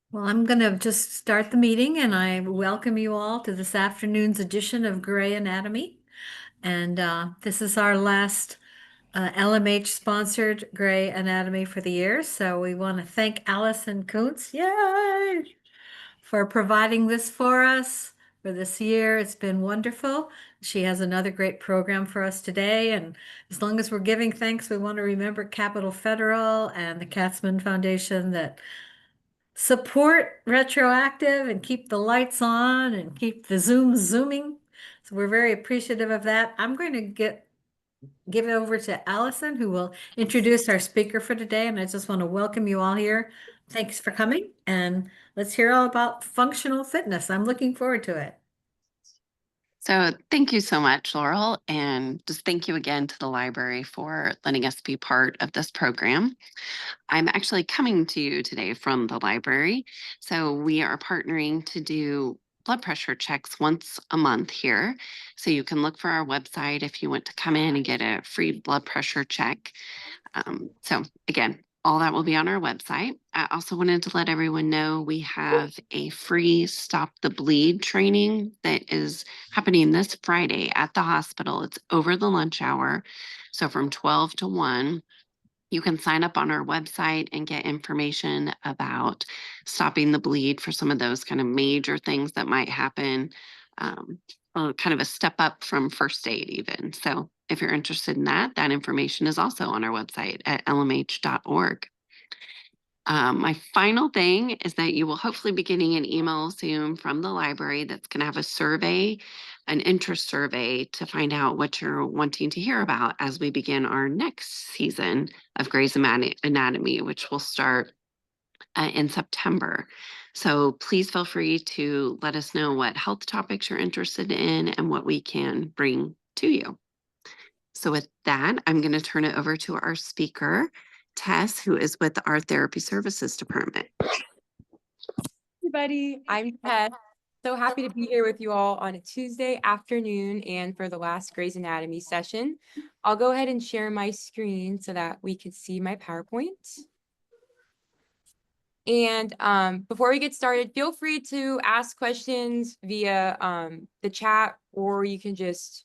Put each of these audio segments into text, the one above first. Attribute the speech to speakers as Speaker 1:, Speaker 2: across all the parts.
Speaker 1: Well, I'm going to just start the meeting and I welcome you all to this afternoon's edition of Gray Anatomy. And this is our last LMH sponsored Gray Anatomy for the year. So we want to thank Allison Kuntz, yay, for providing this for us for this year. It's been wonderful. She has another great program for us today. And as long as we're giving thanks, we want to remember Capital Federal and the Katzman Foundation that support retroactive and keep the lights on and keep the Zoom zooming. So we're very appreciative of that. I'm going to give it over to Allison, who will introduce our speaker for today. And I just want to welcome you all here. Thanks for coming, and let's hear all about functional fitness. I'm looking forward to it.
Speaker 2: So thank you so much, Laurel, and just thank you again to the library for letting us be part of this program. I'm actually coming to you today from the library. So we are partnering to do blood pressure checks once a month here. So you can look for our website if you want to come in and get a free blood pressure check. So again, all that will be on our website. I also wanted to let everyone know we have a free Stop the Bleed training that is happening this Friday at the hospital. It's over the lunch hour. So from 12 to 1, you can sign up on our website and get information about stopping the bleed for some of those kind of major things that might happen. Um, Kind of a step up from first aid, even. So if you're interested in that, that information is also on our website at lmh.org. My final thing is that you will hopefully be getting an email soon from the library that's going to have a survey, an interest survey to find out what you're wanting to hear about as we begin our next season of Grey's Anatomy, which will start in September. So please feel free to let us know what health topics you're interested in and what we can bring to you. So with that, I'm going to turn it over to our speaker, Tess, who is with our Therapy Services Department.
Speaker 3: Everybody, I'm Tess. So happy to be here with you all on a Tuesday afternoon and for the last Grey's Anatomy session. I'll go ahead and share my screen so that we can see my PowerPoint. And before we get started, feel free to ask questions via the chat, or you can just,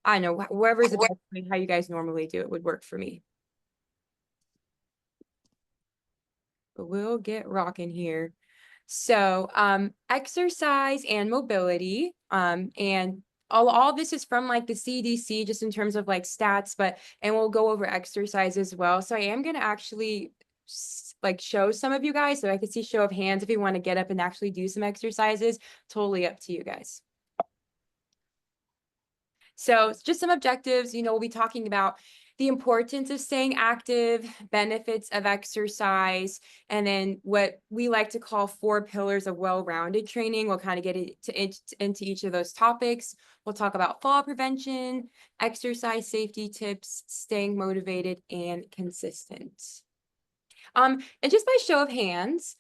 Speaker 3: I don't know, whoever's the best way, how you guys normally do it would work for me. But we'll get rocking here. So exercise and mobility, and all this is from like the CDC, just in terms of like stats, and we'll go over exercise as well. So I am going to actually like show some of you guys, so I can see show of hands if you want to get up and actually do some exercises. Totally up to you guys. So it's just some objectives. We'll be talking about the importance of staying active, benefits of exercise, and then what we like to call 4 pillars of well-rounded training. We'll kind of get into each of those topics. We'll talk about fall prevention, exercise safety tips, staying motivated and consistent. And just by show of hands,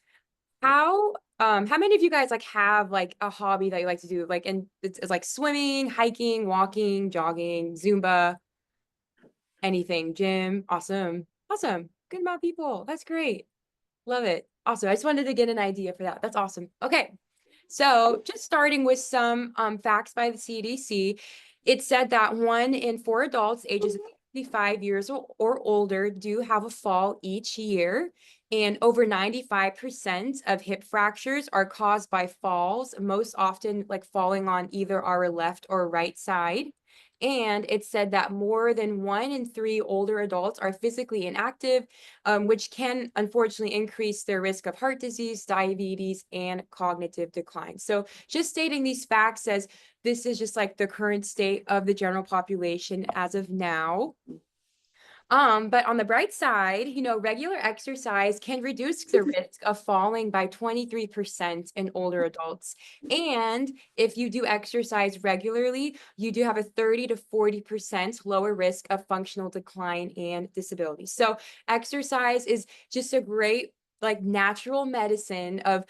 Speaker 3: how many of you guys like have like a hobby that you like to do? Like, and it's like swimming, hiking, walking, jogging, Zumba, anything, gym. Awesome. Good amount of people. That's great. Love it. Awesome. I just wanted to get an idea for that. That's awesome. Okay. So just starting with some facts by the CDC, it said that 1 in 4 adults ages 55 years or older do have a fall each year. And over 95% of hip fractures are caused by falls, most often like falling on either our left or right side. And it said that more than 1 in 3 older adults are physically inactive, which can unfortunately increase their risk of heart disease, diabetes, and cognitive decline. So just stating these facts says this is just like the current state of the general population as of now. But on the bright side, regular exercise can reduce the risk of falling by 23% in older adults. And if you do exercise regularly, you do have a 30 to 40% lower risk of functional decline and disability. So exercise is just a great like natural medicine of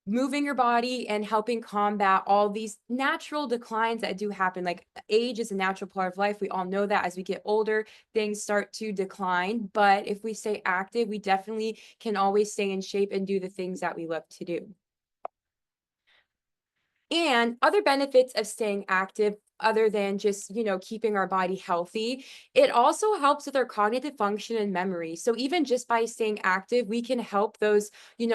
Speaker 3: moving your body and helping combat all these natural declines that do happen. Like age is a natural part of life. We all know that as we get older, things start to decline. But if we stay active, we definitely can always stay in shape and do the things that we love to do. And other benefits of staying active, other than just, keeping our body healthy, it also helps with our cognitive function and memory. So even just by staying active, we can help those,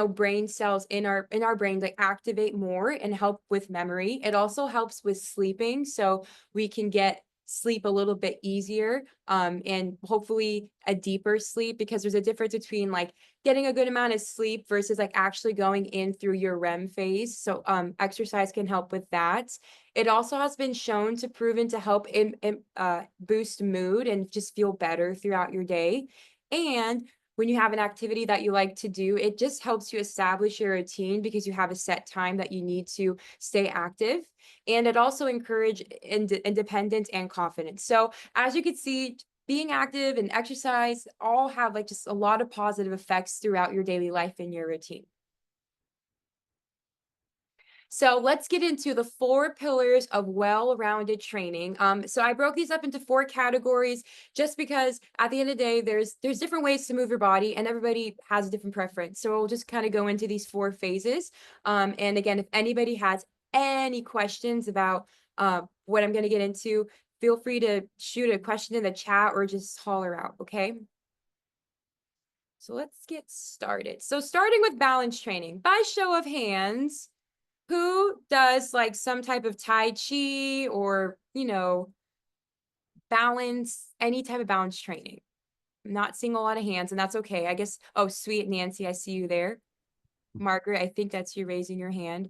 Speaker 3: brain cells in our brain like activate more and help with memory. It also helps with sleeping, so we can get sleep a little bit easier, and hopefully a deeper sleep, because there's a difference between like getting a good amount of sleep versus like actually going in through your REM phase. So exercise can help with that. It also has been shown to proven to help boost mood and just feel better throughout your day. And when you have an activity that you like to do, it just helps you establish your routine because you have a set time that you need to stay active. And it also encourages independence and confidence. So as you can see, being active and exercise all have like just a lot of positive effects throughout your daily life and your routine. So let's get into the 4 pillars of well-rounded training. So I broke these up into 4 categories just because at the end of the day, there's different ways to move your body and everybody has a different preference. So we'll just kind of go into these 4 phases. And again, if anybody has any questions about what I'm going to get into, feel free to shoot a question in the chat or just holler out, okay? So let's get started. So starting with balance training, by show of hands, who does like some type of Tai Chi or, balance, any type of balance training? I'm not seeing a lot of hands, and that's okay. I guess, oh, sweet Nancy, I see you there. Margaret, I think that's you raising your hand.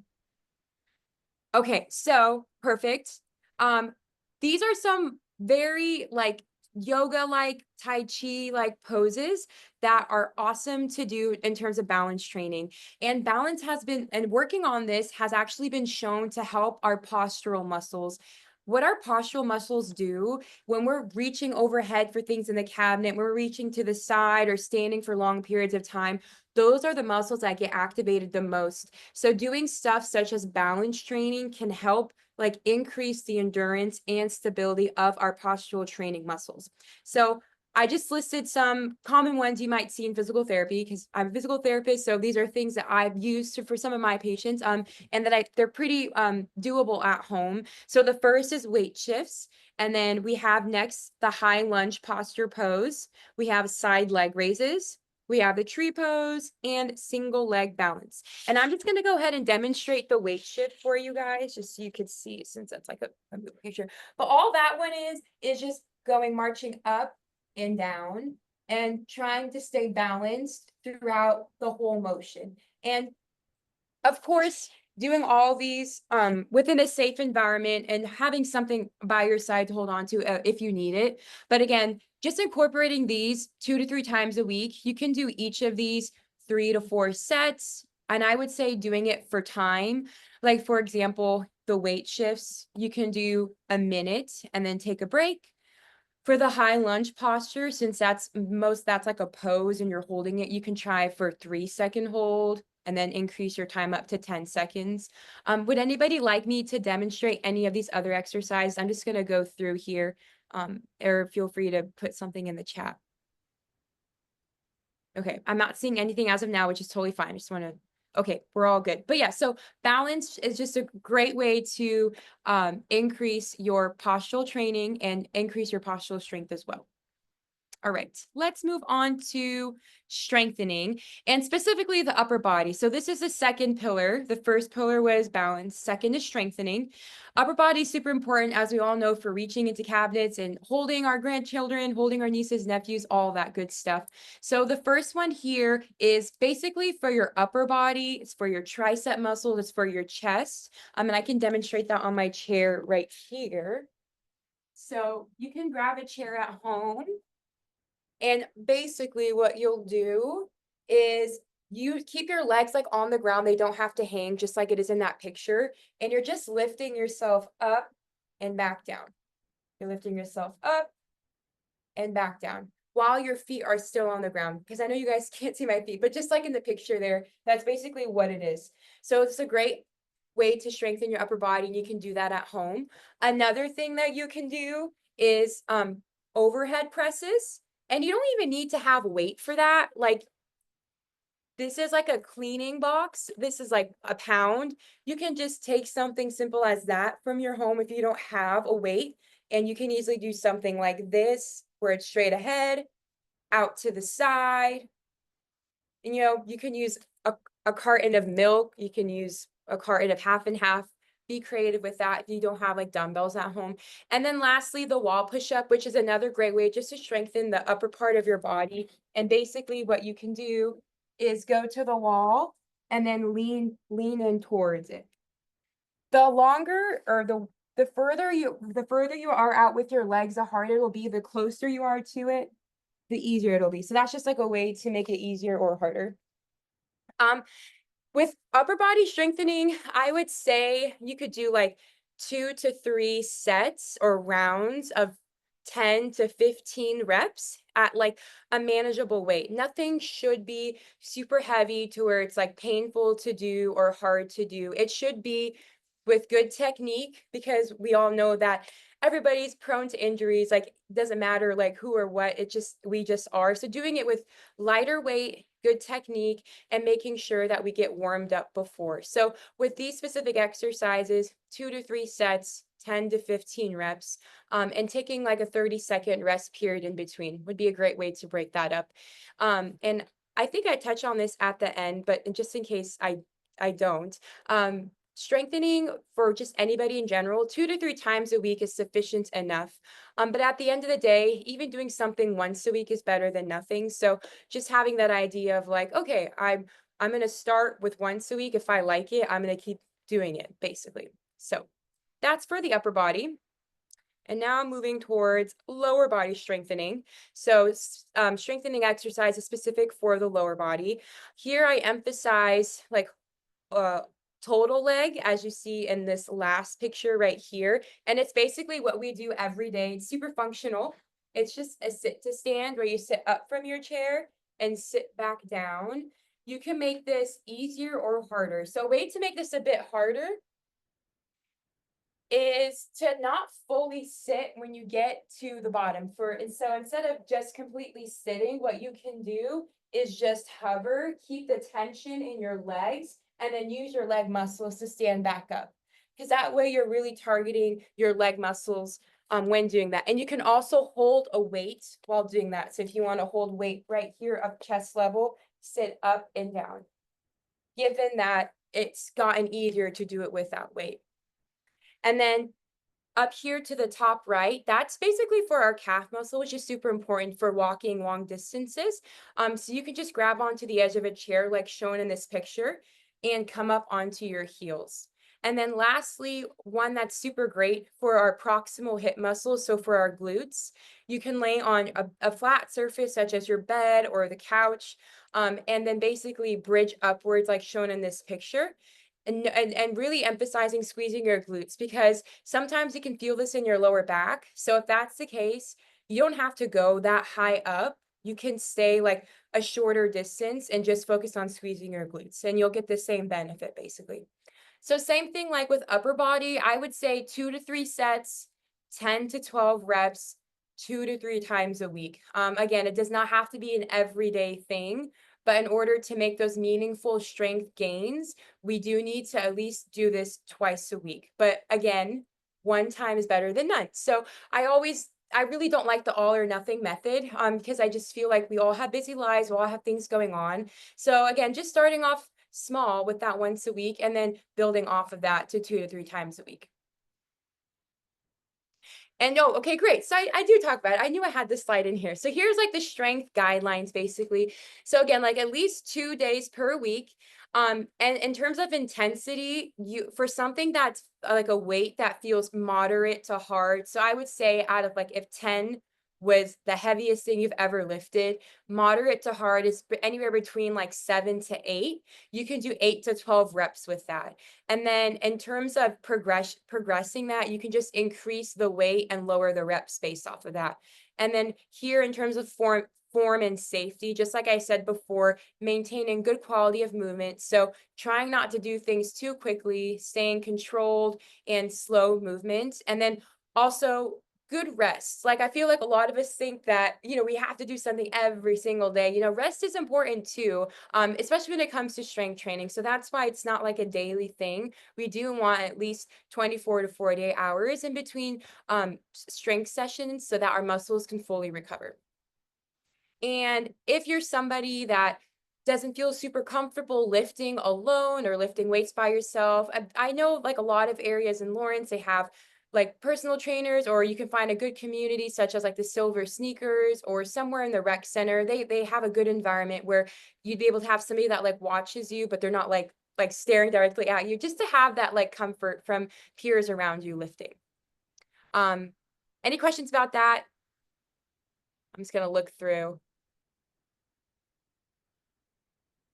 Speaker 3: Okay, so perfect. These are some very like yoga-like, Tai Chi-like poses that are awesome to do in terms of balance training. And balance has been, and working on this has actually been shown to help our postural muscles. What our postural muscles do when we're reaching overhead for things in the cabinet, when we're reaching to the side or standing for long periods of time, those are the muscles that get activated the most. So doing stuff such as balance training can help like increase the endurance and stability of our postural training muscles. So I just listed some common ones you might see in physical therapy because I'm a physical therapist. So these are things that I've used for some of my patients, and that they're pretty doable at home. So the first is weight shifts. And then we have next the high lunge posture pose. We have side leg raises. We have the tree pose and single leg balance. And I'm just going to go ahead and demonstrate the weight shift for you guys, just so you can see, since that's like a picture. But all that one is just going marching up and down and trying to stay balanced throughout the whole motion. And of course, doing all these within a safe environment and having something by your side to hold on to if you need it. But again, just incorporating these 2 to 3 times a week. You can do each of these 3 to 4 sets. And I would say doing it for time. Like for example, the weight shifts, you can do a minute and then take a break. For the high lunge posture, since that's like a pose and you're holding it, you can try for 3-second hold and then increase your time up to 10 seconds. Would anybody like me to demonstrate any of these other exercises? I'm just going to go through here, or feel free to put something in the chat. Okay, I'm not seeing anything as of now, which is totally fine. I just want to, okay, we're all good. But yeah, so balance is just a great way to increase your postural training and increase your postural strength as well. All right, let's move on to strengthening and specifically the upper body. So this is the second pillar. The first pillar was balance. Second is strengthening. Upper body is super important, as we all know, for reaching into cabinets and holding our grandchildren, holding our nieces, nephews, all that good stuff. So the first one here is basically for your upper body. It's for your tricep muscles. It's for your chest. And I can demonstrate that on my chair right here. So you can grab a chair at home. And basically what you'll do is you keep your legs like on the ground. They don't have to hang, just like it is in that picture. And you're just lifting yourself up and back down. You're lifting yourself up and back down. while your feet are still on the ground. Because I know you guys can't see my feet, but just like in the picture there, that's basically what it is. So it's a great way to strengthen your upper body, and you can do that at home. Another thing that you can do is overhead presses. And you don't even need to have weight for that. Like, this is like a cleaning box. This is like a pound. You can just take something simple as that from your home if you don't have a weight. And you can easily do something like this, where it's straight ahead, out to the side. And you can use a carton of milk. You can use a carton of half and half. Be creative with that if you don't have like dumbbells at home. And then lastly, the wall push-up, which is another great way just to strengthen the upper part of your body. And basically what you can do is go to the wall and then lean in towards it. The longer or the further you are out with your legs, the harder it will be. The closer you are to it, the easier it'll be. So that's just like a way to make it easier or harder. With upper body strengthening, I would say you could do like 2 to 3 sets or rounds of 10 to 15 reps at like a manageable weight. Nothing should be super heavy to where it's like painful to do or hard to do. It should be with good technique, because we all know that everybody's prone to injuries. Like, doesn't matter like who or what, we just are. So doing it with lighter weight, good technique, and making sure that we get warmed up before. So with these specific exercises, 2 to 3 sets, 10 to 15 reps, and taking like a 30-second rest period in between would be a great way to break that up. And I think I touch on this at the end, but just in case I don't, strengthening for just anybody in general, 2 to 3 times a week is sufficient enough. But at the end of the day, even doing something once a week is better than nothing. So just having that idea of like, okay, I'm going to start with once a week. If I like it, I'm going to keep doing it, basically. So that's for the upper body. And now I'm moving towards lower body strengthening. So strengthening exercise is specific for the lower body. Here I emphasize like total leg, as you see in this last picture right here. And it's basically what we do every day. It's super functional. It's just a sit to stand, where you sit up from your chair and sit back down. You can make this easier or harder. So a way to make this a bit harder is to not fully sit when you get to the bottom. And so instead of just completely sitting, what you can do is just hover, keep the tension in your legs, and then use your leg muscles to stand back up. Because that way you're really targeting your leg muscles when doing that. And you can also hold a weight while doing that. So if you want to hold weight right here up chest level, sit up and down. Given that it's gotten easier to do it without weight. And then up here to the top right, that's basically for our calf muscle, which is super important for walking long distances. So you can just grab onto the edge of a chair like shown in this picture and come up onto your heels. And then lastly, one that's super great for our proximal hip muscles, so for our glutes, you can lay on a flat surface such as your bed or the couch, and then basically bridge upwards like shown in this picture. And really emphasizing squeezing your glutes, because sometimes you can feel this in your lower back. So if that's the case, you don't have to go that high up. You can stay like a shorter distance and just focus on squeezing your glutes, and you'll get the same benefit basically. So same thing like with upper body, I would say 2 to 3 sets, 10 to 12 reps, 2 to 3 times a week. Again, it does not have to be an everyday thing. But in order to make those meaningful strength gains, we do need to at least do this twice a week. But again, one time is better than none. So I really don't like the all or nothing method, because I just feel like we all have busy lives, we all have things going on. So again, just starting off small with that once a week and then building off of that to 2 to 3 times a week. And no, okay, great. So I do talk about it. I knew I had this slide in here. So here's like the strength guidelines, basically. So again, like at least 2 days per week. And in terms of intensity, for something that's like a weight that feels moderate to hard. So I would say out of like if 10 was the heaviest thing you've ever lifted. Moderate to hard is anywhere between like 7 to 8. You can do 8 to 12 reps with that. And then in terms of progressing that, you can just increase the weight and lower the reps based off of that. And then here in terms of form and safety, just like I said before, maintaining good quality of movement. So trying not to do things too quickly, staying controlled and slow movement. And then also good rest. Like I feel like a lot of us think that, we have to do something every single day. Rest is important too, especially when it comes to strength training. So that's why it's not like a daily thing. We do want at least 24 to 48 hours in between strength sessions so that our muscles can fully recover. And if you're somebody that doesn't feel super comfortable lifting alone or lifting weights by yourself, I know like a lot of areas in Lawrence, they have like personal trainers, or you can find a good community such as like the Silver Sneakers or somewhere in the rec center. They have a good environment where you'd be able to have somebody that like watches you, but they're not like staring directly at you, just to have that like comfort from peers around you lifting. Any questions about that? I'm just gonna look through.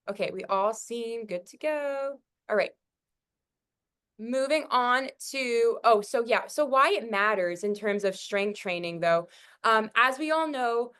Speaker 3: Okay, we all seem good to go. All right. Moving on to, so why it matters in terms of strength training though. As we all know,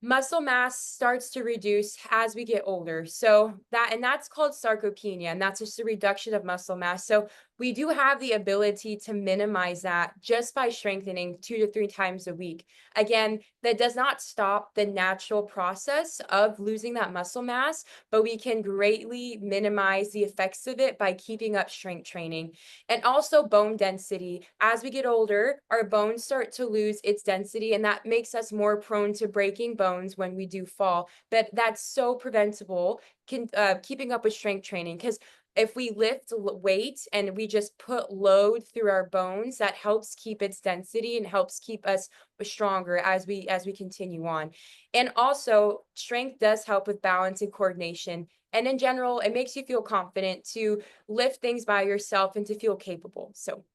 Speaker 3: muscle mass starts to reduce as we get older. So that's called sarcopenia, and that's just a reduction of muscle mass. So we do have the ability to minimize that just by strengthening 2 to 3 times a week. Again, that does not stop the natural process of losing that muscle mass, but we can greatly minimize the effects of it by keeping up strength training. And also bone density. As we get older, our bones start to lose its density, and that makes us more prone to breaking bones when we do fall. But that's so preventable, keeping up with strength training, because if we lift weight and we just put load through our bones, that helps keep its density and helps keep us stronger as we continue on. And also, strength does help with balance and coordination. And in general, it makes you feel confident to lift things by yourself and to feel capable. So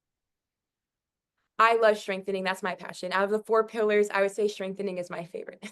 Speaker 3: I love strengthening. That's my passion. Out of the 4 pillars, I would say strengthening is my favorite.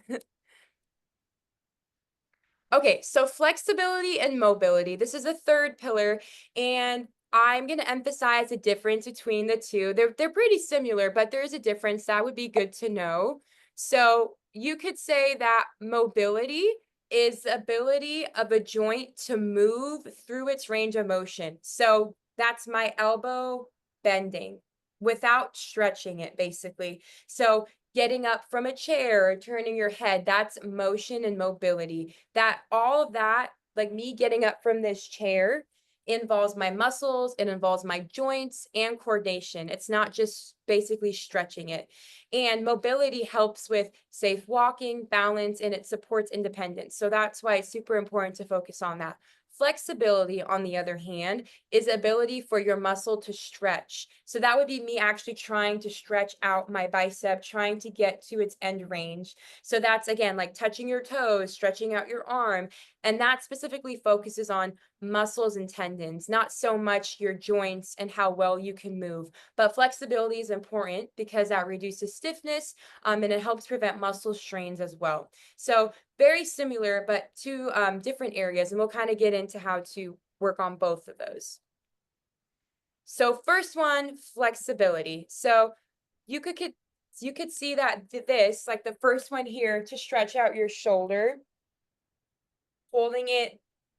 Speaker 3: Okay, so flexibility and mobility. This is a third pillar, and I'm going to emphasize the difference between the two. They're pretty similar, but there is a difference that would be good to know. So you could say that mobility is the ability of a joint to move through its range of motion. So that's my elbow bending without stretching it, basically. So getting up from a chair or turning your head, that's motion and mobility. That all of that, like me getting up from this chair, involves my muscles, it involves my joints and coordination. It's not just basically stretching it. And mobility helps with safe walking, balance, and it supports independence. So that's why it's super important to focus on that. Flexibility, on the other hand, is ability for your muscle to stretch. So that would be me actually trying to stretch out my bicep, trying to get to its end range. So that's again like touching your toes, stretching out your arm. And that specifically focuses on muscles and tendons, not so much your joints and how well you can move. But flexibility is important because that reduces stiffness and it helps prevent muscle strains as well. So very similar, but two different areas. And we'll kind of get into how to work on both of those. So first one, flexibility. So you could see that this, like the first one here, to stretch out your shoulder, holding it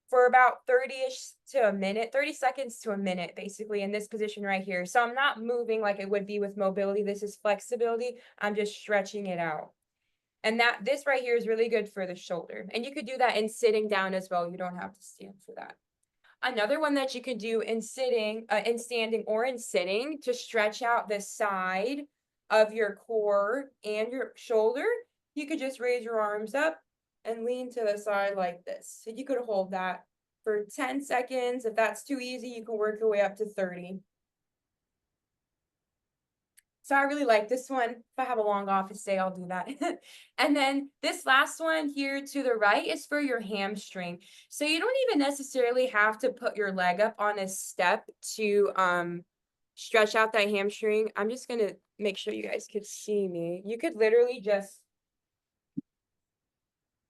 Speaker 3: for about 30-ish to a minute, 30 seconds to a minute, basically in this position right here. So I'm not moving like it would be with mobility. This is flexibility. I'm just stretching it out. And this right here is really good for the shoulder. And you could do that in sitting down as well. You don't have to stand for that. Another one that you could do in standing or in sitting to stretch out the side of your core and your shoulder, you could just raise your arms up and lean to the side like this. So you could hold that for 10 seconds. If that's too easy, you can work your way up to 30. So I really like this one. If I have a long office day, I'll do that. And then this last one here to the right is for your hamstring. So you don't even necessarily have to put your leg up on a step to stretch out that hamstring. I'm just gonna make sure you guys could see me. You could literally just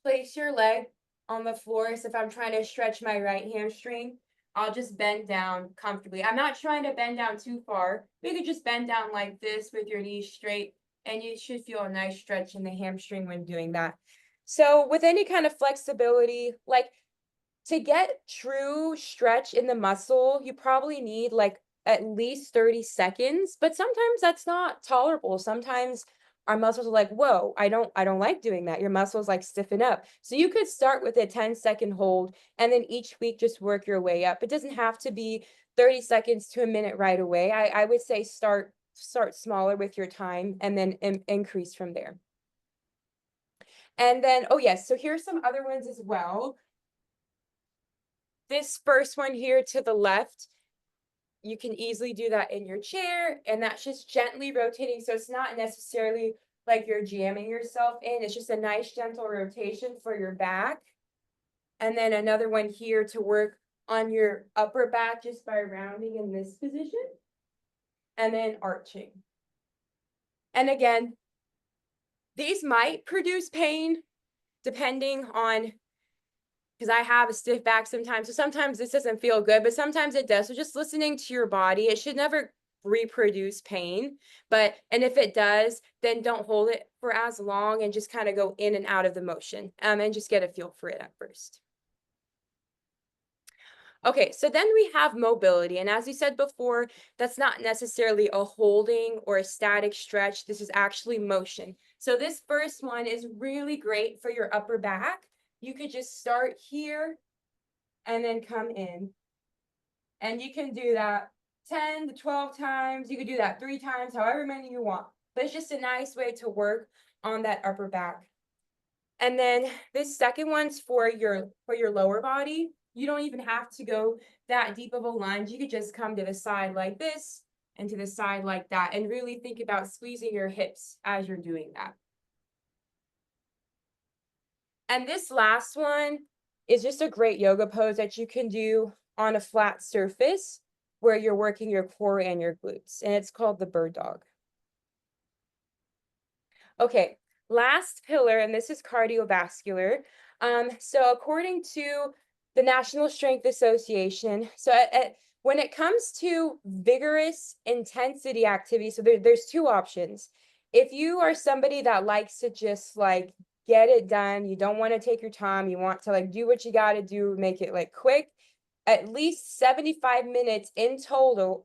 Speaker 3: place your leg on the floor. So if I'm trying to stretch my right hamstring, I'll just bend down comfortably. I'm not trying to bend down too far. You could just bend down like this with your knees straight, and you should feel a nice stretch in the hamstring when doing that. So with any kind of flexibility, like to get true stretch in the muscle, you probably need like at least 30 seconds, but sometimes that's not tolerable. Sometimes our muscles are like, whoa, I don't like doing that. Your muscles like stiffen up. So you could start with a 10-second hold and then each week just work your way up. It doesn't have to be 30 seconds to a minute right away. I would say start smaller with your time and then increase from there. And then, oh yes, so here's some other ones as well. This first one here to the left, you can easily do that in your chair, and that's just gently rotating. So it's not necessarily like you're jamming yourself in. It's just a nice gentle rotation for your back. And then another one here to work on your upper back just by rounding in this position and then arching. And again, these might produce pain depending on, because I have a stiff back sometimes. So sometimes this doesn't feel good, but sometimes it does. So just listening to your body, it should never reproduce pain. And if it does, then don't hold it for as long and just kind of go in and out of the motion and just get a feel for it at first. Okay, so then we have mobility. And as we said before, that's not necessarily a holding or a static stretch. This is actually motion. So this first one is really great for your upper back. You could just start here and then come in. And you can do that 10 to 12 times. You could do that 3 times, however many you want. But it's just a nice way to work on that upper back. And then this second one's for your lower body. You don't even have to go that deep of a lunge. You could just come to the side like this and to the side like that and really think about squeezing your hips as you're doing that. And this last one is just a great yoga pose that you can do on a flat surface where you're working your core and your glutes, and it's called the bird dog. Okay, last pillar, and this is cardiovascular. So according to the National Strength Association, when it comes to vigorous intensity activity, so there's 2 options. If you are somebody that likes to just like get it done, you don't want to take your time, you want to like do what you got to do, make it like quick, at least 75 minutes in total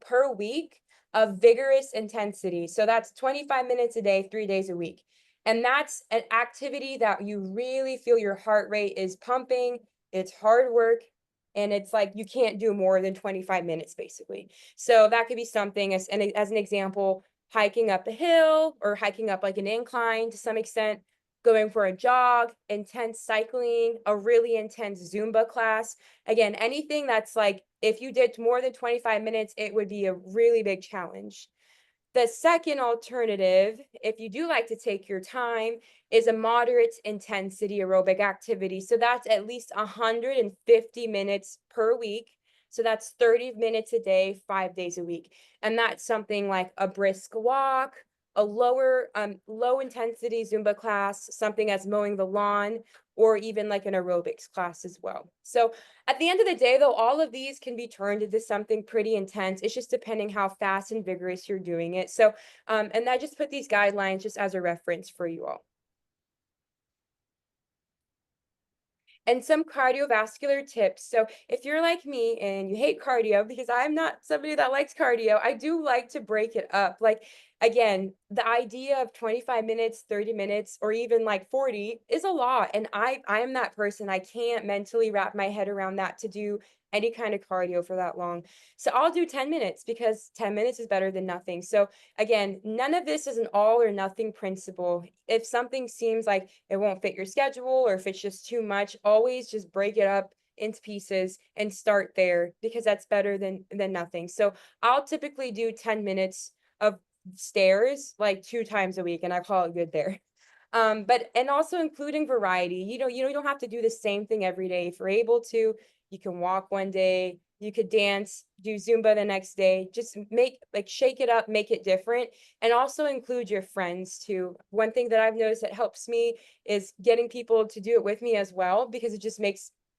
Speaker 3: per week of vigorous intensity. So that's 25 minutes a day, 3 days a week. And that's an activity that you really feel your heart rate is pumping. It's hard work. And it's like you can't do more than 25 minutes, basically. So that could be something as an example, hiking up a hill or hiking up like an incline to some extent, going for a jog, intense cycling, a really intense Zumba class. Again, anything that's like, if you did more than 25 minutes, it would be a really big challenge. The second alternative, if you do like to take your time, is a moderate intensity aerobic activity. So that's at least 150 minutes per week. So that's 30 minutes a day, 5 days a week. And that's something like a brisk walk, a low intensity Zumba class, something as mowing the lawn, or even like an aerobics class as well. So at the end of the day, though, all of these can be turned into something pretty intense. It's just depending how fast and vigorous you're doing it. So, and I just put these guidelines just as a reference for you all. And some cardiovascular tips. So if you're like me and you hate cardio, because I'm not somebody that likes cardio, I do like to break it up. Like, again, the idea of 25 minutes, 30 minutes, or even like 40 is a lot. And I am that person. I can't mentally wrap my head around that to do any kind of cardio for that long. So I'll do 10 minutes because 10 minutes is better than nothing. So again, none of this is an all or nothing principle. If something seems like it won't fit your schedule or if it's just too much, always just break it up into pieces and start there because that's better than nothing. So I'll typically do 10 minutes of stairs like 2 times a week and I call it good there. And also including variety. You don't have to do the same thing every day. If you're able to, you can walk one day, You could dance, do Zumba the next day, just shake it up, make it different, and also include your friends too. One thing that I've noticed that helps me is getting people to do it with me as well, because it just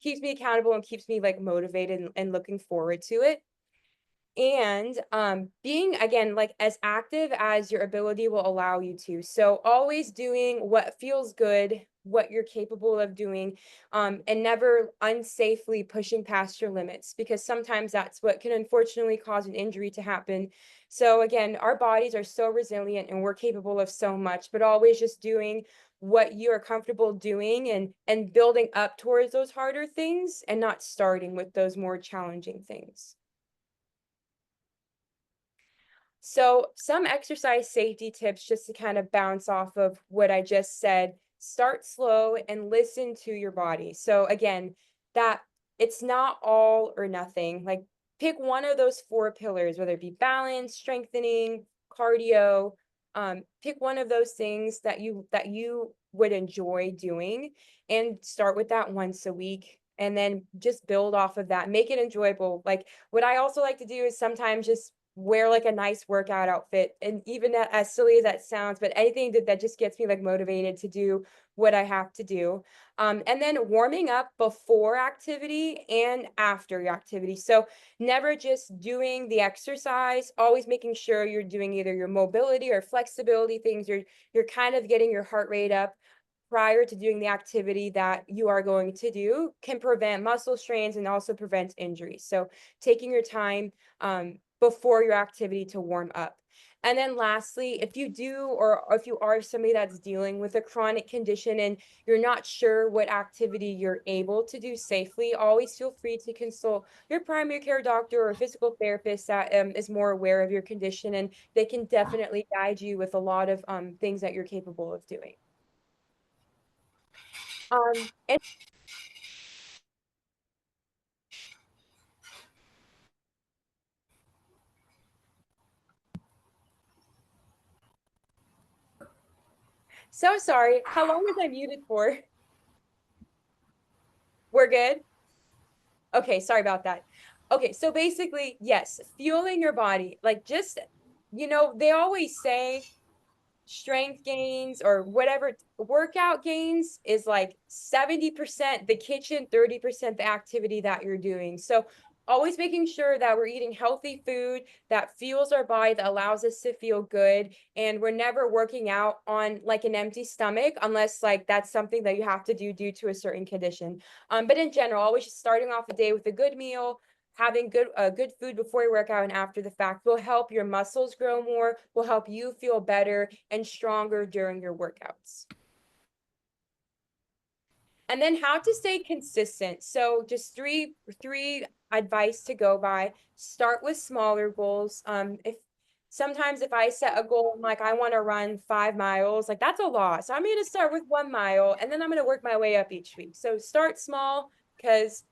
Speaker 3: keeps me accountable and keeps me like motivated and looking forward to it. And being again like as active as your ability will allow you to. So always doing what feels good, what you're capable of doing, and never unsafely pushing past your limits, because sometimes that's what can unfortunately cause an injury to happen. So again, our bodies are so resilient and we're capable of so much, but always just doing what you are comfortable doing and building up towards those harder things and not starting with those more challenging things. So some exercise safety tips just to kind of bounce off of what I just said. Start slow and listen to your body. So again, that it's not all or nothing. Like pick one of those four pillars, whether it be balance, strengthening, cardio. Pick one of those things that you would enjoy doing and start with that once a week. And then just build off of that. Make it enjoyable. Like what I also like to do is sometimes just wear like a nice workout outfit, and even as silly as that sounds, but anything that just gets me like motivated to do what I have to do. And then warming up before activity and after your activity. So never just doing the exercise, always making sure you're doing either your mobility or flexibility things. You're kind of getting your heart rate up prior to doing the activity that you are going to do can prevent muscle strains and also prevent injuries. So taking your time before your activity to warm up. And then lastly, if you do, or if you are somebody that's dealing with a chronic condition and you're not sure what activity you're able to do safely, always feel free to consult your primary care doctor or physical therapist that is more aware of your condition, and they can definitely guide you with a lot of things that you're capable of doing. And so sorry, how long was I muted for? We're good? Okay, sorry about that. Okay, so basically, yes, fueling your body, like just, they always say strength gains or whatever workout gains is like 70% the kitchen, 30% the activity that you're doing. So always making sure that we're eating healthy food that fuels our body, that allows us to feel good, and we're never working out on like an empty stomach unless like that's something that you have to do due to a certain condition. But in general, always just starting off the day with a good meal, having good food before you work out and after the fact will help your muscles grow more, will help you feel better and stronger during your workouts. And then how to stay consistent. So just three advice to go by. Start with smaller goals. If I set a goal, I'm like, I want to run 5 miles, like that's a lot. So I'm going to start with 1 mile and then I'm going to work my way up each week. So start small, because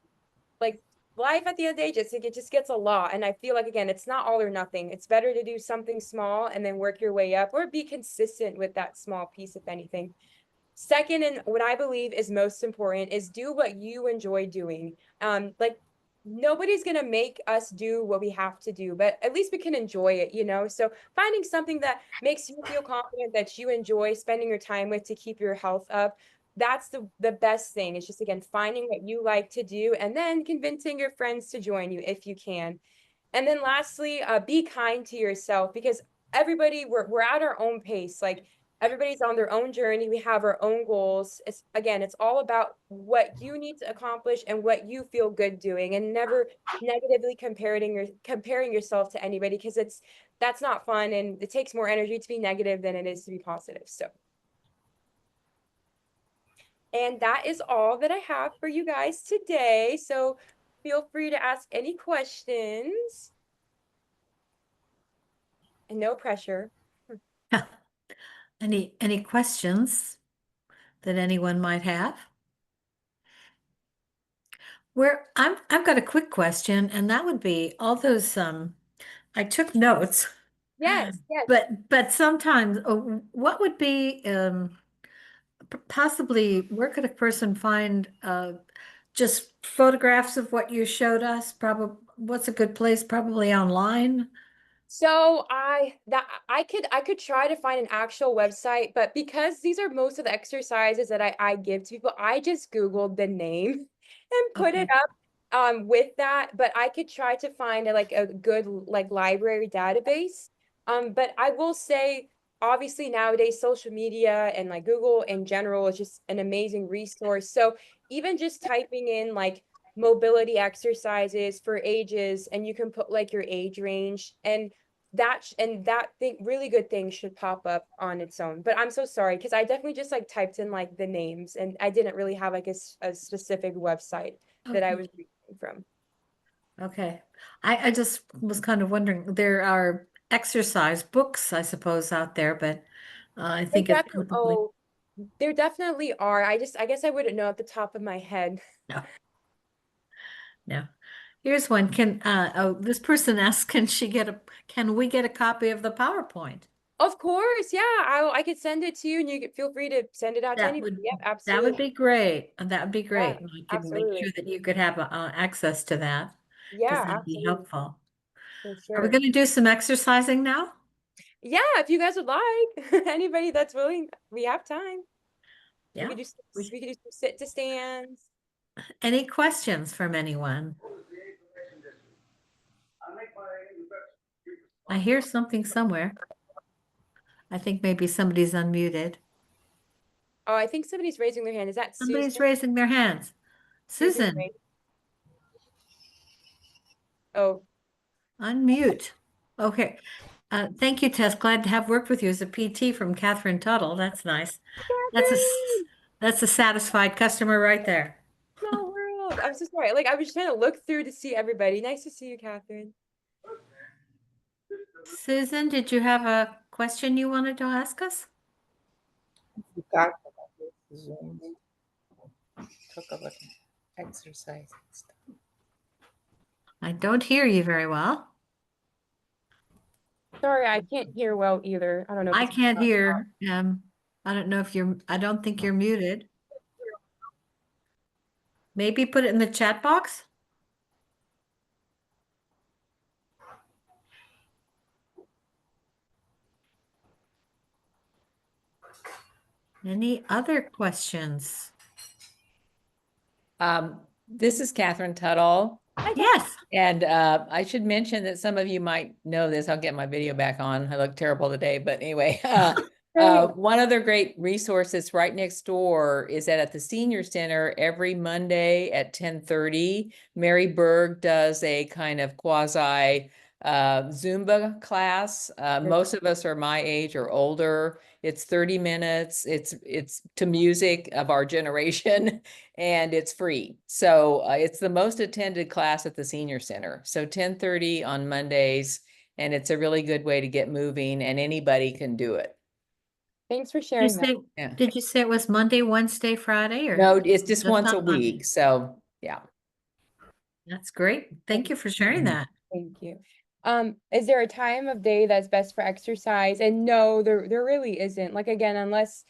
Speaker 3: like life at the end of the day, it just gets a lot. And I feel like, again, it's not all or nothing. It's better to do something small and then work your way up, or be consistent with that small piece, if anything. Second, and what I believe is most important, is do what you enjoy doing. Like nobody's going to make us do what we have to do, but at least we can enjoy it. So finding something that makes you feel confident, that you enjoy spending your time with to keep your health up, that's the best thing. It's just, again, finding what you like to do and then convincing your friends to join you if you can. And then lastly, be kind to yourself, because we're at our own pace. Like everybody's on their own journey. We have our own goals. It's all about what you need to accomplish and what you feel good doing, and never negatively comparing yourself to anybody, because that's not fun, and it takes more energy to be negative than it is to be positive. So, and that is all that I have for you guys today. So feel free to ask any questions, and no pressure.
Speaker 1: Any questions that anyone might have? I've got a quick question, and that would be all those, I took notes,
Speaker 3: Yes, yes.
Speaker 1: but sometimes, what would be, possibly, where could a person find, just photographs of what you showed us? Probably, what's a good place? Probably online.
Speaker 3: So I could try to find an actual website, but because these are most of the exercises that I give to people, I just Googled the name and put it
Speaker 1: Okay.
Speaker 3: up with that. But I could try to find like a good like library database. But I will say, obviously nowadays social media and like Google in general is just an amazing resource. So even just typing in like mobility exercises for ages, and you can put like your age range, and that thing, really good thing should pop up on its own. But I'm so sorry because I definitely just like typed in like the names, and I didn't really have like a specific website that I
Speaker 1: Okay.
Speaker 3: was reading from.
Speaker 1: Okay. I just was kind of wondering, there are exercise books, I suppose, out there, but I
Speaker 3: There
Speaker 1: think it's
Speaker 3: definitely,
Speaker 1: probably
Speaker 3: oh, there definitely are. I guess I wouldn't know at the top of my head.
Speaker 1: no. No. Here's one. This person asks, can we get a copy of the PowerPoint?
Speaker 3: Of course, yeah, I could send it to you, and you could feel free to send it out to
Speaker 1: That
Speaker 3: anybody.
Speaker 1: would,
Speaker 3: Yep,
Speaker 1: that would
Speaker 3: absolutely.
Speaker 1: be great. That would be
Speaker 3: Yeah,
Speaker 1: great. And I could make
Speaker 3: absolutely.
Speaker 1: sure that you could have access to that because
Speaker 3: Yeah,
Speaker 1: that'd be
Speaker 3: absolutely,
Speaker 1: helpful.
Speaker 3: for
Speaker 1: Are we
Speaker 3: sure.
Speaker 1: going to do some exercising now?
Speaker 3: Yeah, if you guys would like, anybody that's willing, we have time. We
Speaker 1: Yeah.
Speaker 3: could do we could do some sit to stands.
Speaker 1: Any questions from anyone? I hear something somewhere. I think maybe somebody's unmuted.
Speaker 3: Oh, I think somebody's raising their hand. Is that Susan?
Speaker 1: Somebody's raising their hands.
Speaker 3: Susan's
Speaker 1: Susan,
Speaker 3: raising. Oh,
Speaker 1: unmute. Okay. Thank you, Tess. Glad to have worked with you as a PT from Catherine Tuttle. That's nice. That's a s-
Speaker 3: Catherine!
Speaker 1: that's a satisfied customer right there.
Speaker 3: Small world. I'm so sorry. Like I was trying to look through to see everybody. Nice to see you, Catherine.
Speaker 1: Susan, did you have a question you wanted to ask us?
Speaker 4: We talked about this Zoom, talk about exercise and stuff.
Speaker 1: I don't hear you very well.
Speaker 3: Sorry, I can't hear well either. I don't know if
Speaker 1: I
Speaker 3: it's
Speaker 1: can't hear. I don't know if I don't think you're muted. Maybe put it in the chat box. Any other questions?
Speaker 4: This is Catherine Tuttle,
Speaker 1: Yes.
Speaker 4: and I should mention that some of you might know this. I'll get my video back on. I look terrible today, but anyway, one other great resource that's right next door is that at the Senior Center every Monday at 10:30, Mary Berg does a kind of quasi Zumba class. Most of us are my age or older. It's 30 minutes. It's to music of our generation, and it's free. So it's the most attended class at the Senior Center. So 10:30 on Mondays, and it's a really good way to get moving, and anybody can do it.
Speaker 3: Thanks for
Speaker 1: Did you
Speaker 3: sharing that.
Speaker 1: say,
Speaker 4: Yeah.
Speaker 1: did you say it was Monday, Wednesday, Friday, or
Speaker 4: No, it's just once a
Speaker 1: on Monday?
Speaker 4: week. So yeah.
Speaker 1: That's great. Thank you for sharing that.
Speaker 3: Thank you. Is there a time of day that's best for exercise? And no, there really isn't. Like again, unless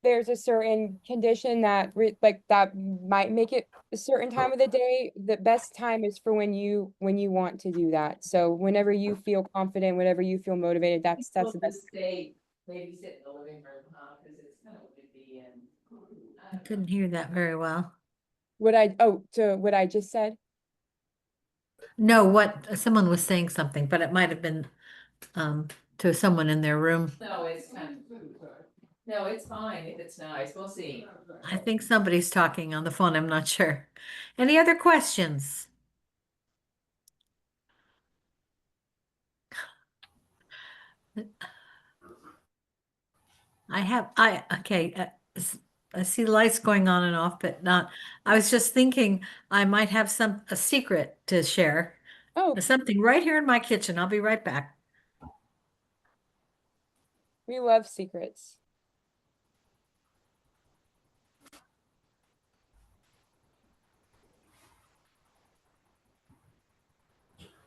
Speaker 3: there's a certain condition that like that might make it a certain time of the day, the best time is for when you want to do that. So whenever you feel confident, whenever you feel motivated, that's the best.
Speaker 4: Stay, maybe sit in the living room, huh? Because it's kind of windy and.
Speaker 1: I couldn't hear that very well.
Speaker 3: What I just said?
Speaker 1: No, someone was saying something, but it might have been to someone in their room.
Speaker 4: No, it's kind of. No, it's fine if it's nice. We'll see.
Speaker 1: I think somebody's talking on the phone. I'm not sure. Any other questions? Okay. I see lights going on and off, but not. I was just thinking I might have a secret to share.
Speaker 3: Oh,
Speaker 1: There's something right here in my kitchen. I'll be right back.
Speaker 3: we love secrets.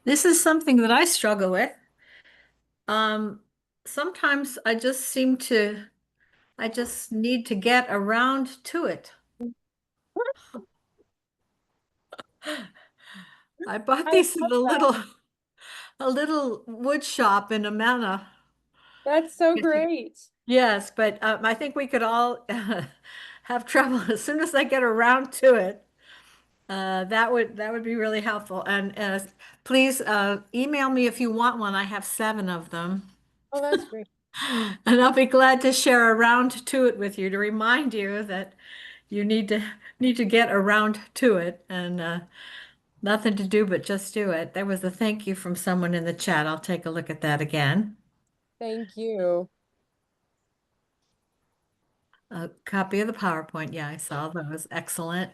Speaker 1: This is something that I struggle with. Sometimes I just need to get around to it. I bought
Speaker 3: I
Speaker 1: these at
Speaker 3: love
Speaker 1: a little wood shop in Amana.
Speaker 3: That's so
Speaker 1: Yes,
Speaker 3: great.
Speaker 1: yes, but I think we could all have trouble as soon as I get around to it. That would be really helpful. And please email me if you want one. I have 7 of them.
Speaker 3: Oh, that's great.
Speaker 1: And I'll be glad to share around to it with you to remind you that you need to get around to it and nothing to do but just do it. There was a thank you from someone in the chat. I'll take a look at that again.
Speaker 3: Thank you.
Speaker 1: A copy of the PowerPoint. Yeah, I saw those. Excellent.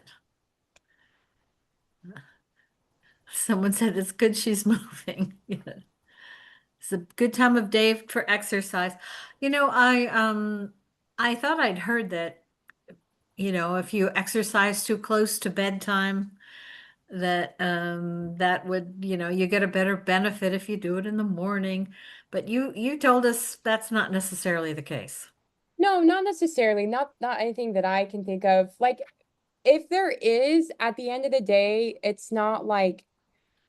Speaker 1: Someone said it's good she's moving. Yeah. It's a good time of day for exercise. I thought I'd heard that, if you exercise too close to bedtime, that would, you get a better benefit if you do it in the morning. But you told us that's not necessarily the case.
Speaker 3: No, not necessarily. Not anything that I can think of. Like, if there is, at the end of the day, it's not like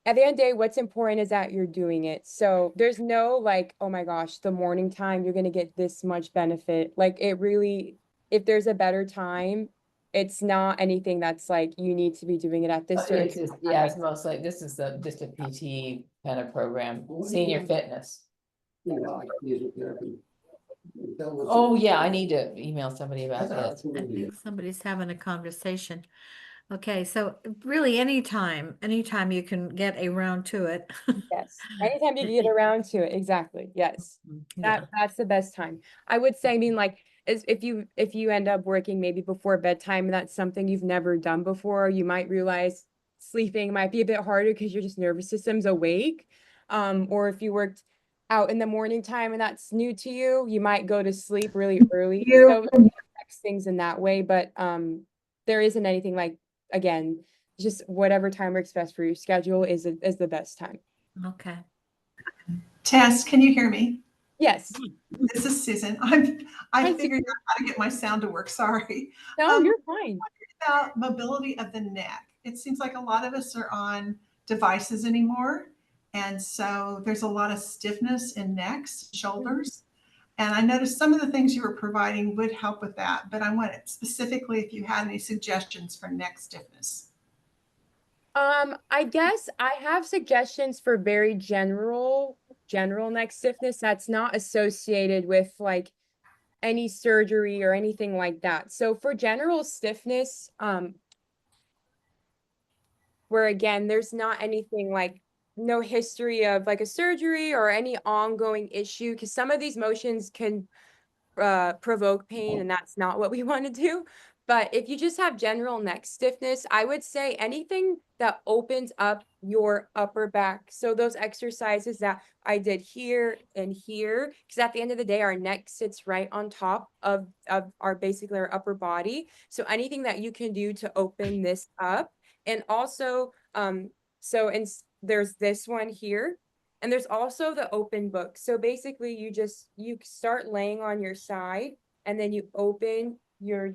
Speaker 3: at the end of the day, what's important is that you're doing it. So there's no like, oh my gosh, the morning time, you're gonna get this much benefit. Like it really, if there's a better time, it's not anything that's like you need to be doing it at this certain.
Speaker 4: It's just, yeah, it's mostly, this is just a PT kind of program, senior fitness. Oh, yeah, I need to email somebody about this.
Speaker 1: I think somebody's having a conversation. Okay, so really anytime you can get around to it.
Speaker 3: Yes, anytime you can get around to it, exactly, yes.
Speaker 1: Yeah.
Speaker 3: That's the best time. I would say, I mean, like, if you end up working maybe before bedtime, and that's something you've never done before, you might realize sleeping might be a bit harder because your just nervous system's awake. Or if you worked out in the morning time and that's new to you, you might go to sleep really early. So it affects things in that way, but there isn't anything like, again, just whatever time works best for your schedule is the best time.
Speaker 1: Okay.
Speaker 5: Tess, can you hear me?
Speaker 3: Yes.
Speaker 5: This is Susan.
Speaker 3: Hi,
Speaker 5: I figured out how to get my sound to work. Sorry.
Speaker 3: No, you're fine.
Speaker 5: About mobility of the neck. It seems like a lot of us are on devices anymore. And so there's a lot of stiffness in necks, shoulders. And I noticed some of the things you were providing would help with that. But I wanted specifically if you had any suggestions for neck stiffness.
Speaker 3: I guess I have suggestions for very general neck stiffness that's not associated with like any surgery or anything like that. So for general stiffness, where again, there's not anything like no history of like a surgery or any ongoing issue, because some of these motions can provoke pain, and that's not what we want to do. But if you just have general neck stiffness, I would say anything that opens up your upper back. So those exercises that I did here and here, because at the end of the day, our neck sits right on top of our basically our upper body. So anything that you can do to open this up. And also, there's this one here. And there's also the open book. So basically you start laying on your side and then you open your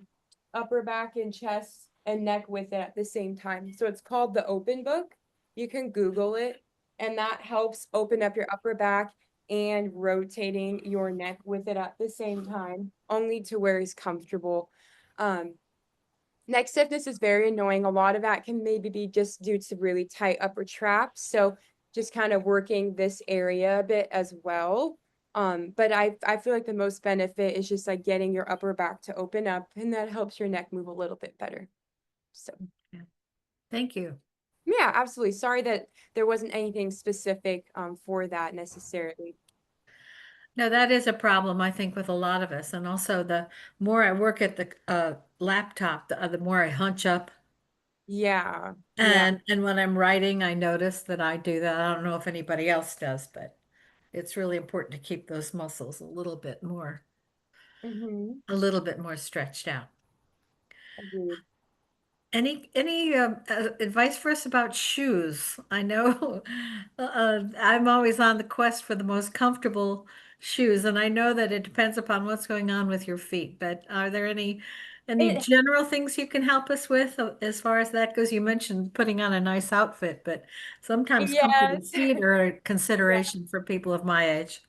Speaker 3: upper back and chest and neck with it at the same time. So it's called the open book. You can Google it, and that helps open up your upper back and rotating your neck with it at the same time, only to where it's comfortable. Neck stiffness is very annoying. A lot of that can maybe be just due to really tight upper traps. So just kind of working this area a bit as well. But I feel like the most benefit is just like getting your upper back to open up, and that helps your neck move a little bit better. So
Speaker 1: Thank you.
Speaker 3: yeah, absolutely. Sorry that there wasn't anything specific for that necessarily.
Speaker 1: No, that is a problem, I think, with a lot of us. And also the more I work at the laptop, the more I hunch up.
Speaker 3: Yeah.
Speaker 1: And when I'm writing, I notice that I do that. I don't know if anybody else does, but it's really important to keep those muscles a little bit more stretched out.
Speaker 3: Agreed.
Speaker 1: Any advice for us about shoes? I know I'm always on the quest for the most comfortable shoes, and I know that it depends upon what's going on with your feet, but are there any Any
Speaker 3: It-
Speaker 1: general things you can help us with as far as that goes? You mentioned putting on a nice outfit, but sometimes comfortable
Speaker 3: Yes.
Speaker 1: feet are a consideration for people of my age.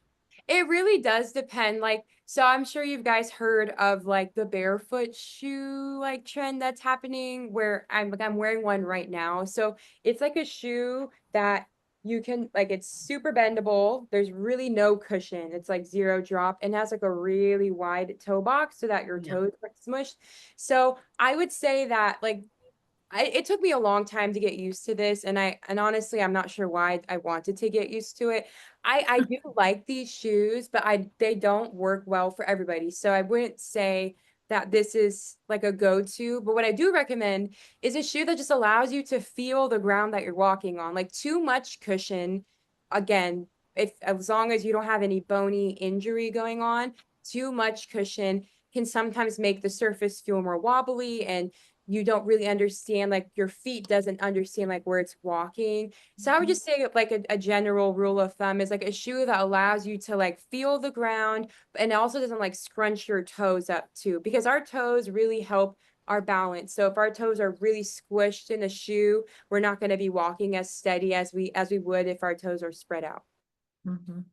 Speaker 3: It really does depend. Like, so I'm sure you guys heard of like the barefoot shoe like trend that's happening where I'm wearing one right now. So it's like a shoe that you can like it's super bendable. There's really no cushion. It's like zero drop and has like a really wide toe box so that your
Speaker 1: Yeah.
Speaker 3: toes are smushed. So I would say that like it took me a long time to get used to this, and honestly, I'm not sure why I wanted to get used to it. I do like these shoes, but they don't work well for everybody. So I wouldn't say that this is like a go-to, but what I do recommend is a shoe that just allows you to feel the ground that you're walking on. Like too much cushion, again, if as long as you don't have any bony injury going on, too much cushion can sometimes make the surface feel more wobbly and you don't really understand, like your feet doesn't understand like where it's walking. So I would just say like a general rule of thumb is like a shoe that allows you to like feel the ground and it also doesn't like scrunch your toes up too, because our toes really help our balance. So if our toes are really squished in a shoe, we're not going to be walking as steady as we would if our toes are spread out.
Speaker 1: Mhm.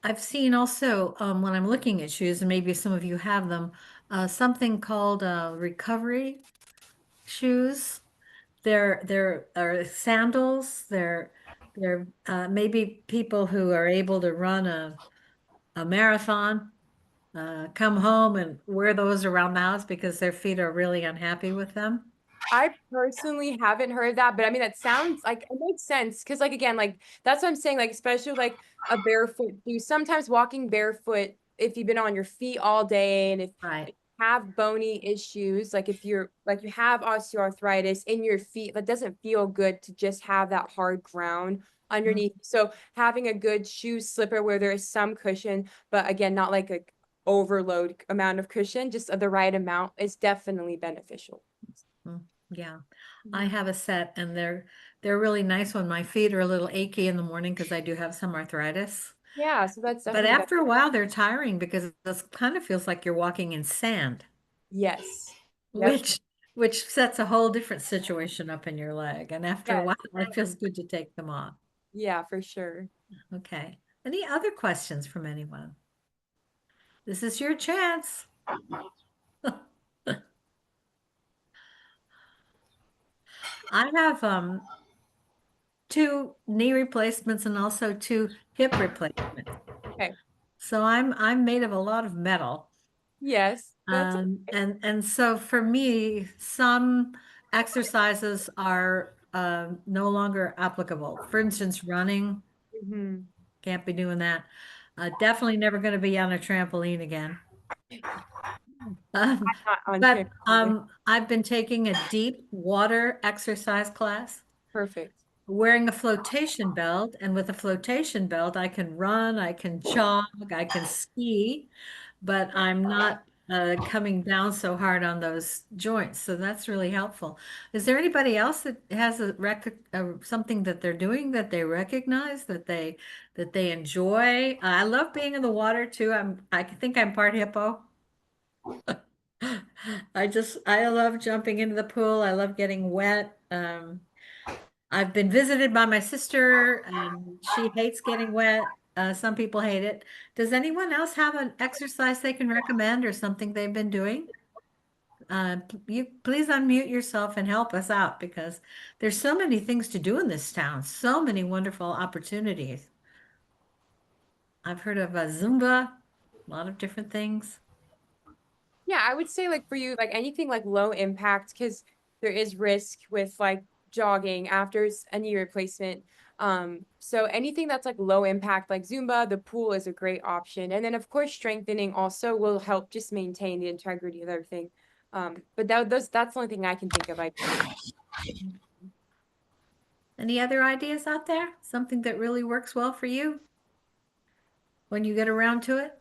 Speaker 1: I've seen also when I'm looking at shoes, and maybe some of you have them, something called recovery shoes. They're are sandals. They're maybe people who are able to run a marathon, come home and wear those around the house because their feet are really unhappy with them.
Speaker 3: I personally haven't heard that, but I mean that sounds like it makes sense because like again, like that's what I'm saying, like especially like a barefoot shoe. Sometimes walking barefoot, if you've been on your feet all day and if
Speaker 1: Right.
Speaker 3: you have bony issues, like if you're like you have osteoarthritis in your feet, that doesn't feel good to just have that hard ground underneath. So having a good shoe slipper where there is some cushion, but again, not like a overload amount of cushion, just the right amount is definitely beneficial.
Speaker 1: Yeah, I have a set and they're really nice when my feet are a little achy in the morning because I do have some arthritis.
Speaker 3: Yeah, so that's
Speaker 1: But
Speaker 3: definitely
Speaker 1: after a while, they're tiring because it kind of feels like you're walking in sand,
Speaker 3: yes. Yep.
Speaker 1: which which sets a whole different situation up in your leg. And after a
Speaker 3: Yes.
Speaker 1: while, it feels good to take them off.
Speaker 3: Yeah, for sure.
Speaker 1: Okay. Any other questions from anyone? This is your chance. I have two knee replacements and also two hip replacements.
Speaker 3: Okay.
Speaker 1: So I'm made of a lot of metal.
Speaker 3: Yes, that's
Speaker 1: And so for me, some exercises are no longer applicable. For instance, running,
Speaker 3: mhm.
Speaker 1: can't be doing that. Definitely never going to be on a trampoline again. Um,
Speaker 3: Not on
Speaker 1: but
Speaker 3: trip either.
Speaker 1: I've been taking a deep water exercise class,
Speaker 3: Perfect.
Speaker 1: wearing a flotation belt, and with a flotation belt, I can run, I can jog, I can ski, but I'm not coming down so hard on those joints. So that's really helpful. Is there anybody else that has something that they're doing that they recognize that they enjoy? I love being in the water too. I think I'm part hippo. I love jumping into the pool. I love getting wet. I've been visited by my sister and she hates getting wet. Some people hate it. Does anyone else have an exercise they can recommend or something they've been doing? You please unmute yourself and help us out because there's so many things to do in this town, so many wonderful opportunities. I've heard of Zumba, a lot of different things.
Speaker 3: Yeah, I would say like for you, like anything like low impact, because there is risk with like jogging after a knee replacement. So anything that's like low impact, like Zumba, the pool is a great option. And then of course, strengthening also will help just maintain the integrity of everything. But that's the only thing I can think of.
Speaker 1: Any other ideas out there? Something that really works well for you when you get around to it?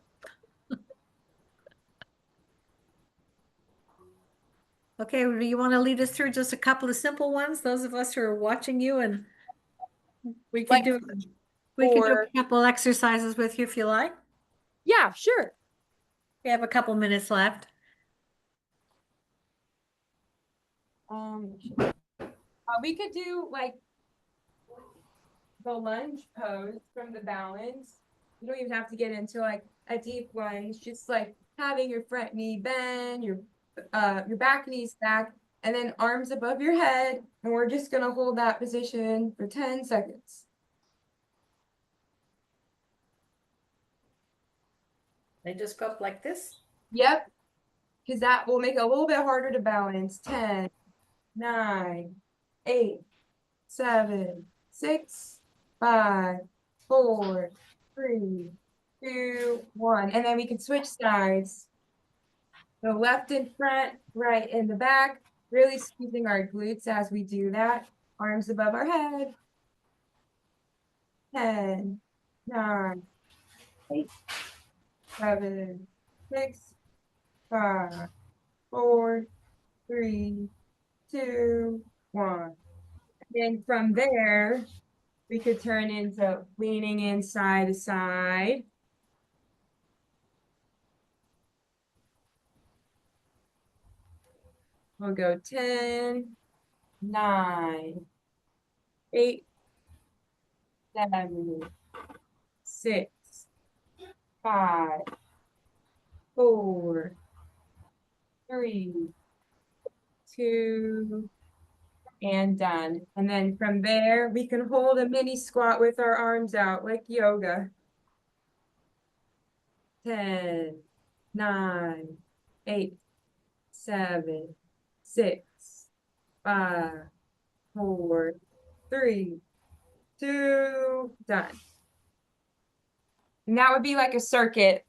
Speaker 1: Okay, do you want to lead us through just a couple of simple ones? Those of us who are watching you and we can
Speaker 3: Like
Speaker 1: do we can do
Speaker 3: for,
Speaker 1: a couple exercises with you if you like.
Speaker 3: yeah, sure.
Speaker 1: We have a couple minutes left.
Speaker 3: We could do like the lunge pose from the balance. You don't even have to get into like a deep lunge, just like having your front knee bend, your back knee stack, and then arms above your head. And we're just gonna hold that position for 10 seconds.
Speaker 1: They just go up like this?
Speaker 3: Yep, because that will make it a little bit harder to balance. 10, 9, 8, 7, 6, 5, 4, 3, 2, 1. And then we can switch sides. So left in front, right in the back, really squeezing our glutes as we do that. Arms above our head. 10, 9, 8, 7, 6, 5, 4, 3, 2, 1. Then from there, we could turn into leaning in side to side. We'll go 10, 9, 8, 7, 6, 5, 4, 3, 2, and done. And then from there, we can hold a mini squat with our arms out like yoga. 10, 9, 8, 7, 6, 5, 4, 3, 2, done. And that would be like a circuit.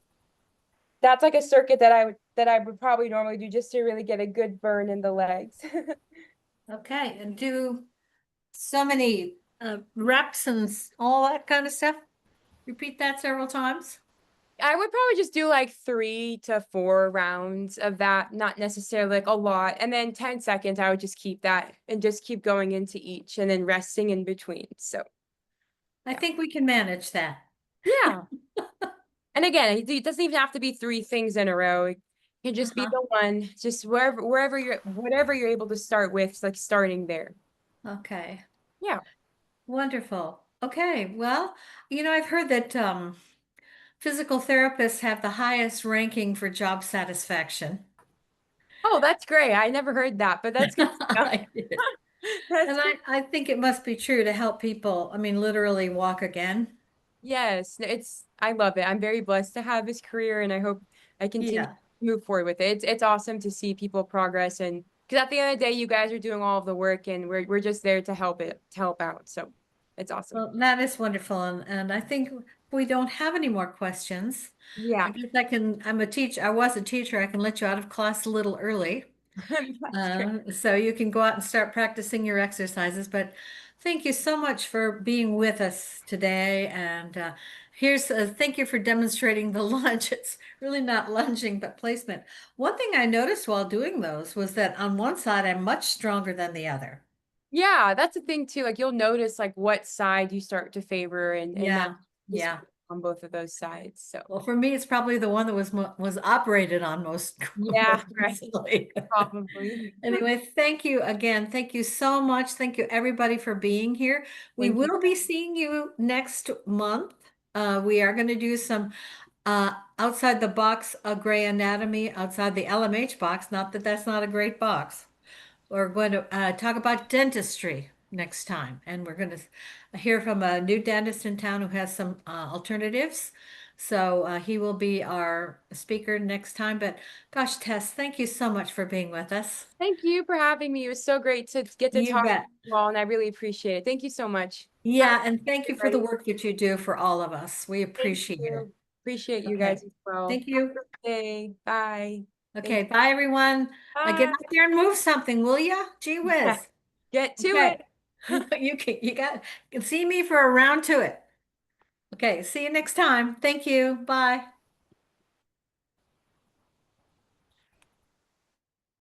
Speaker 3: That's like a circuit that I would probably normally do just to really get a good burn in the legs.
Speaker 1: Okay, and do so many reps and all that kind of stuff? Repeat that several times?
Speaker 3: I would probably just do like 3 to 4 rounds of that, not necessarily like a lot. And then 10 seconds, I would just keep that and just keep going into each and then resting in between. So
Speaker 1: I think we can manage that.
Speaker 3: yeah. And again, it doesn't even have to be 3 things in a row. It can just be the one, just whatever you're able to start with, like starting there.
Speaker 1: Okay.
Speaker 3: Yeah.
Speaker 1: Wonderful. Okay, well, I've heard that physical therapists have the highest ranking for job satisfaction.
Speaker 3: Oh, that's great. I never heard that, but that's good.
Speaker 1: I did.
Speaker 3: That's
Speaker 1: And
Speaker 3: good.
Speaker 1: I think it must be true to help people, literally walk again.
Speaker 3: Yes, I love it. I'm very blessed to have this career and I hope I continue
Speaker 1: Yeah.
Speaker 3: to move forward with it. It's awesome to see people progress and because at the end of the day, you guys are doing all of the work and we're just there to help out. So it's awesome.
Speaker 1: Well, that is wonderful. And I think if we don't have any more questions,
Speaker 3: Yeah.
Speaker 1: I guess I'm a teacher. I was a teacher. I can let you out of class a little early.
Speaker 3: That's great.
Speaker 1: So you can go out and start practicing your exercises. But thank you so much for being with us today. And thank you for demonstrating the lunge. It's really not lunging, but placement. One thing I noticed while doing those was that on one side, I'm much stronger than the other.
Speaker 3: Yeah, that's the thing too. Like you'll notice like what side you start to favor and that
Speaker 1: Yeah,
Speaker 3: just
Speaker 1: yeah.
Speaker 3: on both of those sides. So
Speaker 1: Well, for me, it's probably the one that was operated on most
Speaker 3: yeah,
Speaker 1: most
Speaker 3: right.
Speaker 1: recently.
Speaker 3: Probably.
Speaker 1: Anyway, thank you again. Thank you so much. Thank you everybody for being here. We
Speaker 3: Thank you.
Speaker 1: will be seeing you next month. We are going to do some outside the box of Gray Anatomy, outside the LMH box. Not that that's not a great box. We're going to talk about dentistry next time, and we're going to hear from a new dentist in town who has some alternatives. So he will be our speaker next time. But gosh, Tess, thank you so much for being with us.
Speaker 3: Thank you for having me. It was so great to get to
Speaker 1: You
Speaker 3: talk
Speaker 1: bet.
Speaker 3: to you all, and I really appreciate it. Thank you so much.
Speaker 1: Yeah, and thank you for the
Speaker 3: everybody.
Speaker 1: work that you do for all of us. We
Speaker 3: Thank
Speaker 1: appreciate it.
Speaker 3: you. Appreciate you
Speaker 1: Okay.
Speaker 3: guys as well.
Speaker 1: Thank you.
Speaker 3: Okay, bye.
Speaker 1: Okay, bye everyone. Get
Speaker 3: Bye.
Speaker 1: out there and move something, will ya? Gee whiz.
Speaker 3: Get to
Speaker 1: Okay.
Speaker 3: it.
Speaker 1: You can see me for a round to it. Okay, see you next time. Thank you. Bye.